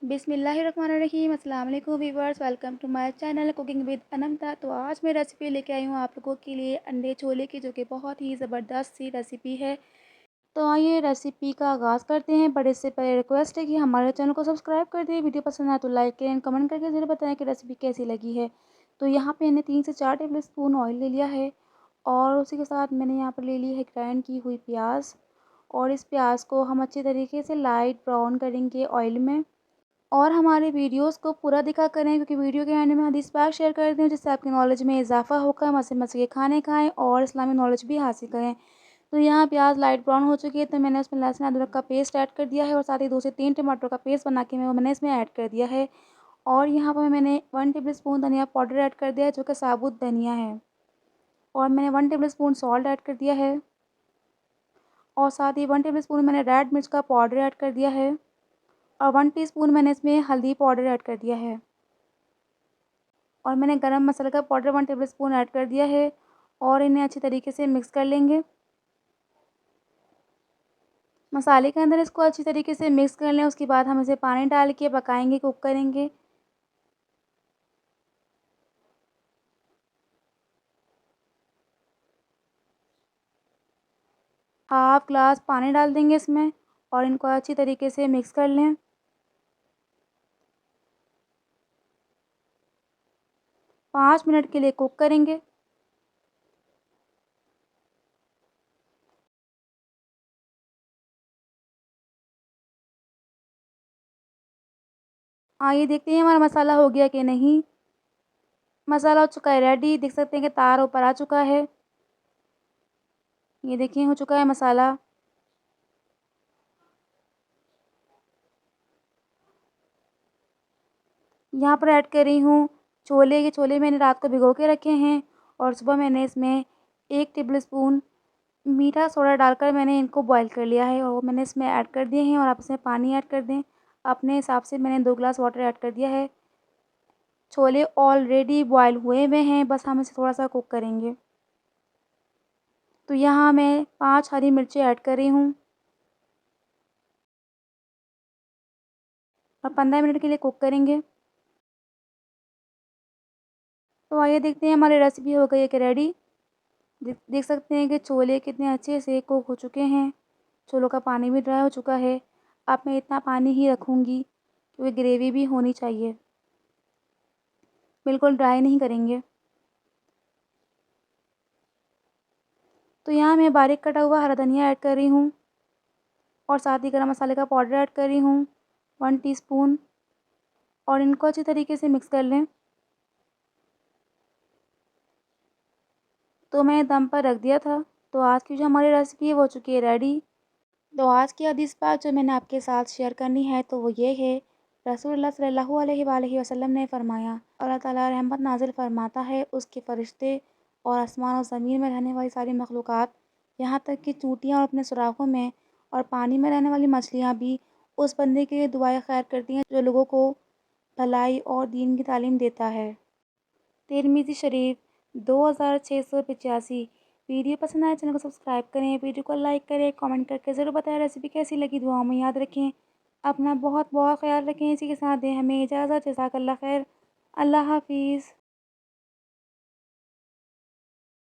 बिस्मिल्लाहिर्रहमानिर्रहीम। अस्सलाम वालेकुम viewers, welcome to my channel cooking with Ananta. तो आज मैं रेसिपी लेके आई हूँ आप लोगों के लिए अंडे छोले की, जो कि बहुत ही ज़बरदस्त सी रेसिपी है। तो आइए रेसिपी का आगाज़ करते हैं। बट इससे पहले रिक्वेस्ट है कि हमारे चैनल को सब्सक्राइब कर दें। वीडियो पसंद आए तो लाइक करें, कमेंट करके ज़रूर बताएं कि रेसिपी कैसी लगी है। तो यहाँ पे मैंने 3 से 4 टेबल स्पून ऑयल ले लिया है और उसी के साथ मैंने यहाँ पर ले ली है ग्राइंड की हुई प्याज। और इस प्याज को हम अच्छी तरीके से लाइट ब्राउन करेंगे ऑयल में। और हमारे वीडियोस को पूरा देखा करें, क्योंकि वीडियो के एंड में हदीस पाक शेयर करते हैं जिससे आपकी नॉलेज में इजाफा होकर मज़े मज़े के खाने खाएं और इस्लामी नॉलेज भी हासिल करें। तो यहाँ प्याज लाइट ब्राउन हो चुकी है, तो मैंने उसमें लहसुन अदरक का पेस्ट ऐड कर दिया है और साथ ही 2 से 3 टमाटर का पेस्ट बना के मैंने इसमें ऐड कर दिया है। और यहाँ पर मैंने 1 टेबल स्पून धनिया पाउडर ऐड कर दिया है, जो कि साबुत धनिया है। और मैंने 1 टेबल स्पून सॉल्ट ऐड कर दिया है और साथ ही 1 टेबल स्पून मैंने रेड मिर्च का पाउडर ऐड कर दिया है और 1 टीस्पून मैंने इसमें हल्दी पाउडर ऐड कर दिया है। और मैंने गरम मसाला का पाउडर 1 टेबलस्पून ऐड कर दिया है और इन्हें अच्छी तरीके से मिक्स कर लेंगे। मसाले के अंदर इसको अच्छी तरीके से मिक्स कर लें। उसके बाद हम इसे पानी डाल के पकाएंगे, कुक करेंगे। हाफ ग्लास पानी डाल देंगे इसमें और इनको अच्छी तरीके से मिक्स कर लें। 5 मिनट के लिए कुक करेंगे। आइए देखते हैं हमारा मसाला हो गया कि नहीं। मसाला हो चुका है रेडी, देख सकते हैं कि तार ऊपर आ चुका है। ये देखिए हो चुका है मसाला। यहाँ पर ऐड कर रही हूँ छोले। ये छोले मैंने रात को भिगो के रखे हैं और सुबह मैंने इसमें 1 टेबलस्पून मीठा सोडा डालकर मैंने इनको बॉईल कर लिया है और वो मैंने इसमें ऐड कर दिए हैं। और आप इसमें पानी ऐड कर दें अपने हिसाब से। मैंने 2 ग्लास वाटर ऐड कर दिया है। छोले ऑलरेडी बॉईल हुए हुए हैं, बस हम इसे थोड़ा सा कुक करेंगे। तो यहाँ मैं 5 हरी मिर्ची ऐड कर रही हूँ और 15 मिनट के लिए कुक करेंगे। तो आइए देखते हैं हमारी रेसिपी हो गई है कि रेडी। देख सकते हैं कि छोले कितने अच्छे से कुक हो चुके हैं। छोलों का पानी भी ड्राई हो चुका है। अब मैं इतना पानी ही रखूँगी क्योंकि ग्रेवी भी होनी चाहिए, बिल्कुल ड्राई नहीं करेंगे। तो यहाँ मैं बारीक कटा हुआ हरा धनिया ऐड कर रही हूँ और साथ ही गरम मसाले का पाउडर ऐड कर रही हूँ 1 टीस्पून और इनको अच्छी तरीके से मिक्स कर लें। तो मैं दम पर रख दिया था। तो आज की जो हमारी रेसिपी है वो हो चुकी है रेडी। तो आज की हदीस पाक जो मैंने आपके साथ शेयर करनी है तो वो ये है, रसूलुल्लाह सल्लल्लाहु अलैहि वसल्लम ने फरमाया, अल्लाह ताला रहमत नाजिल फरमाता है, उसके फ़रिश्ते और आसमान और ज़मीन में रहने वाली सारी मखलूक़ात, यहाँ तक कि चूंटियाँ और अपने सुराखों में और पानी में रहने वाली मछलियाँ भी उस बंदे के लिए दुआए खैर करती हैं जो लोगों को भलाई और दीन की तालीम देता है। तिरमिज़ी शरीफ 2685। वीडियो पसंद आए चैनल को सब्सक्राइब करें, वीडियो को लाइक करें, कमेंट करके ज़रूर बताएं रेसिपी कैसी लगी। दुआओं में याद रखें। अपना बहुत बहुत ख़्याल रखें। इसी के साथ दें हमें इजाज़त। जज़ाकल्लाह खैर। अल्लाह हाफ़िज़।